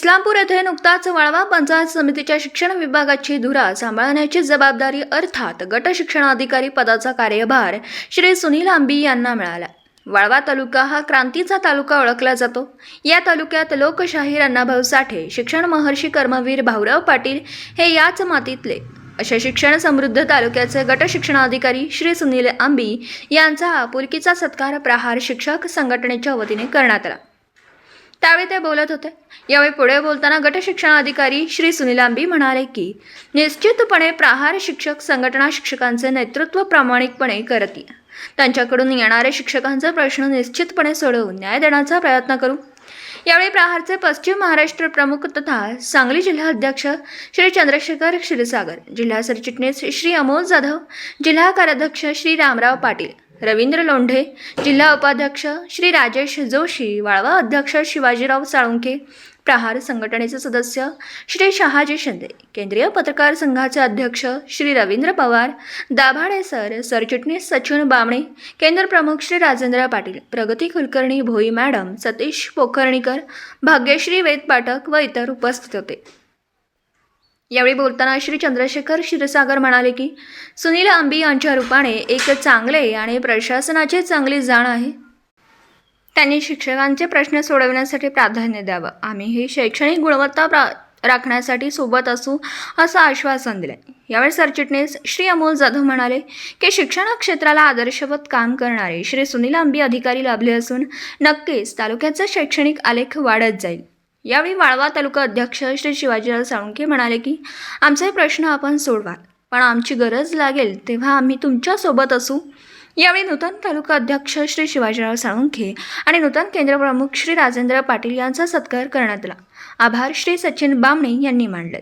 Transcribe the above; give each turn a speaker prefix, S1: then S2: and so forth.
S1: इस्लामपूर येथे नुकताच वाळवा पंचायत समितीच्या शिक्षण विभागाची धुरा सांभाळण्याची जबाबदारी अर्थात गट शिक्षणाधिकारी पदाचा कार्यभार श्री सुनील आंबी यांना मिळाला। वाळवा तालुका हा क्रांतीचा तालुका ओळखला जातो। या तालुक्यात लोकशाहीर अण्णाभाऊ साठे, शिक्षण महर्षी कर्मवीर भाऊराव पाटील हे याच मातीतले अशा शिक्षण समृद्ध तालुक्याचे गट शिक्षणाधिकारी श्री सुनील आंबी यांचा आपुलकीचा सत्कार प्रहार शिक्षक संघटनेच्या वतीने करण्यात आला। त्यावेळी ते बोलत होते। यावेळी पुढे बोलताना गट शिक्षणाधिकारी श्री सुनील आंबी म्हणाले की निश्चितपणे प्रहार शिक्षक संघटना शिक्षकांचे नेतृत्व प्रामाणिकपणे करते। त्यांच्याकडून येणारे शिक्षकांचे प्रश्न निश्चितपणे सोडवून न्याय देण्याचा प्रयत्न करू। यावेळी प्रहारचे पश्चिम महाराष्ट्र प्रमुख तथा सांगली जिल्हा अध्यक्ष श्री चंद्रशेखर क्षीरसागर, जिल्हा सरचिटणीस श्री अमोल जाधव, जिल्हा कार्याध्यक्ष श्री रामराव पाटील, रवींद्र लोंढे, जिल्हा उपाध्यक्ष श्री राजेश जोशी, वाळवा अध्यक्ष शिवाजीराव साळुंखे, प्रहार संघटनेचे सदस्य श्री शहाजी शिंदे, केंद्रीय पत्रकार संघाचे अध्यक्ष श्री रवींद्र पवार, दाभाडे सरचिटणीस सचिन बामणे, केंद्र प्रमुख श्री राजेंद्र पाटील, प्रगती कुलकर्णी भोई मॅडम, सतीश पोखर्णीकर, भाग्यश्री वेद पाठक व इतर उपस्थित होते। यावेळी बोलताना श्री चंद्रशेखर क्षीरसागर म्हणाले की सुनील आंबी यांच्या रूपाने एक चांगले आणि प्रशासनाची चांगली जाण आहे। त्यांनी शिक्षकांचे प्रश्न सोडवण्यासाठी प्राधान्य द्यावं। आम्ही ही शैक्षणिक गुणवत्ता राखण्यासाठी सोबत असू असं आश्वासन दिले। यावेळी सरचिटणीस श्री अमोल जाधव म्हणाले की शिक्षण क्षेत्राला आदर्शवत काम करणारे श्री सुनील आंबी अधिकारी लाभले असून नक्कीच तालुक्याचा शैक्षणिक आलेख वाढत जाईल। यावेळी वाळवा तालुका अध्यक्ष श्री शिवाजीराव साळुंखे म्हणाले की आमचे प्रश्न आपण सोडवाल, पण आमची गरज लागेल तेव्हा आम्ही तुमच्या सोबत असू। यावेळी नूतन तालुका अध्यक्ष श्री शिवाजीराव साळुंखे आणि नूतन केंद्र प्रमुख श्री राजेंद्र पाटील यांचा सत्कार करण्यात आला। आभार श्री सचिन बामणे यांनी मानले।